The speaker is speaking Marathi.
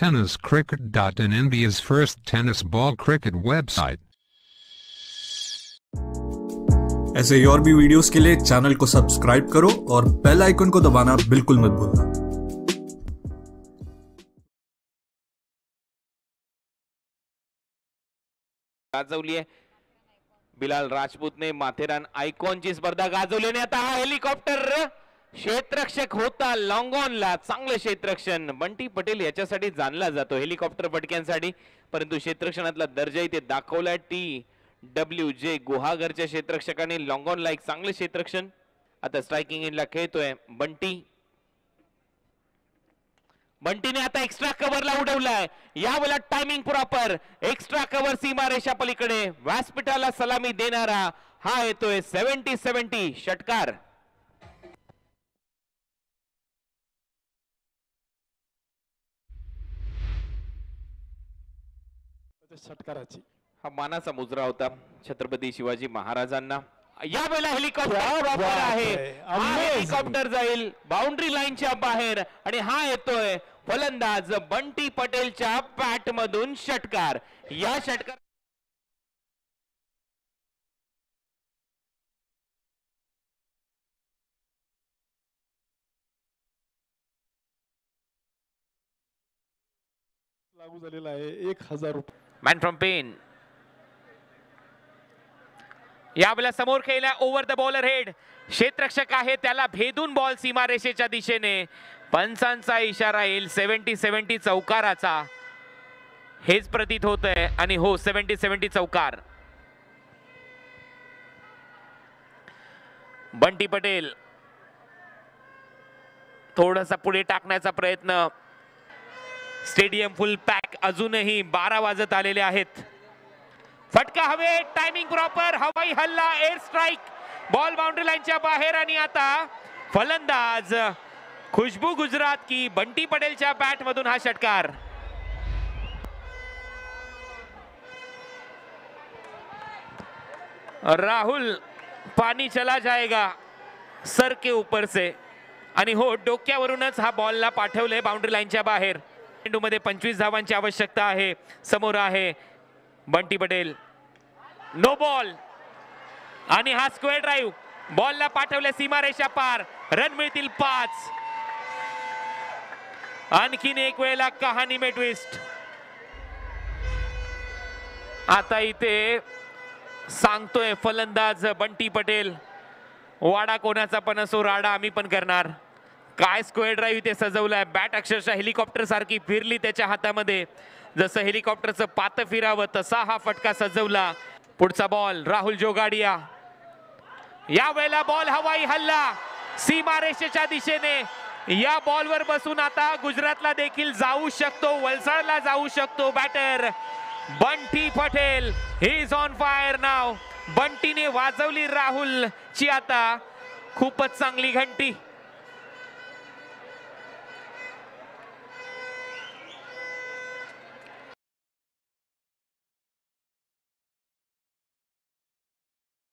tenniscricket.in, India's first tennis ball cricket website. ऐसे ही और भी वीडियोस के लिए चैनल को सब्सक्राइब करो और बेल आइकन को दबाना बिल्कुल मत भूलना। गाजवली आहे बिलाल राजपूतने माथेरान आयकॉनची स्पर्धा गाजवली आणि आता हा हेलिकॉप्टर क्षेत्ररक्षक होता लॉंगॉनला चांगले क्षेत्ररक्षण बंटी पटेल याच्यासाठी जाणला जातो हेलिकॉप्टर फटक्यांसाठी, परंतु क्षेत्ररक्षणातला दर्जा इथे दाखवलाय TWJ गुहागरच्या क्षेत्ररक्षकाने लॉंगॉनला एक चांगले क्षेत्ररक्षण। आता स्ट्रायकिंग इनला खेळतोय बंटीने आता एक्स्ट्रा कव्हरला उडवलाय, यावेळेला टायमिंग प्रॉपर, एक्स्ट्रा कव्हर सीमारेषा पलीकडे व्यासपीठाला सलामी देणारा हा येतोय 70-70 षटकार। षटकाराची हा मानाचा मुजरा होता छत्रपती शिवाजी महाराजांना। यावेळेला हेलिकॉप्टर प्रॉपर आहे, हेलिकॉप्टर जाईल बाउंड्री लाईनच्या बाहेर आणि हा येतोय फलंदाज बंटी पटेलच्या बॅट मधून षटकार। या षटकार लागू झालेला आहे 1000 रुपये। मॅन फ्रॉम पेन यावेळेला समोर खेळला ओव्हर द बॉलर हेड, क्षेत्ररक्षक आहे त्याला भेदून बॉल सीमारेषेच्या दिशेने, पंचांचा इशारा येईल 70-70 चौकाराचा, हेच प्रतीत होत आहे आणि हो 70-70 चौकार। बंटी पटेल थोडासा पुढे टाकण्याचा प्रयत्न, स्टेडियम फुल पॅक, अजूनही 12 वाजत आलेले आहेत। फटका हवे, टायमिंग प्रॉपर, हवाई हल्ला, एअर स्ट्राइक, बॉल बाउंड्री लाईनच्या बाहेर आणि आता फलंदाज खुशबू गुजरात की बंटी पटेलच्या बॅट मधून हा षटकार। राहुल पानी चला जाएगा सर के ऊपर से, आणि हो डोक्यावरूनच हा बॉलला पाठवले बाउंड्री लाईनच्या बाहेर। मध्ये 25 धावांची आवश्यकता आहे, समोर आहे बंटी पटेल, नो बॉल आणि हा स्क्वेअर ड्राइव्ह, बॉलला पाठवले सीमारेषा पार, रन मिळतील 5। आणखीन एक वेळेला कहाणी में ट्विस्ट। आता इथे सांगतोय फलंदाज बंटी पटेल, वाडा कोणाचा पण असो राडा आम्ही पण करणार। काय स्क्वेअर ड्राइव्ह इथे सजवलाय, बॅट अक्षरशः हेलिकॉप्टर सारखी फिरली त्याच्या हातामध्ये, जसं हेलिकॉप्टरचं पात फिरावं तसा हा फटका सजवला। पुढचा बॉल राहुल जोगाडिया, या वेळेला बॉल हवाई हल्ला सीमारेषेच्या दिशेने, या बॉलवर बसून आता गुजरातला देखील जाऊ शकतो, वलसाडला जाऊ शकतो batter Bunty Patel, he is on fire नाव। बंटीने वाजवली राहुलची आता खूपच चांगली घंटी।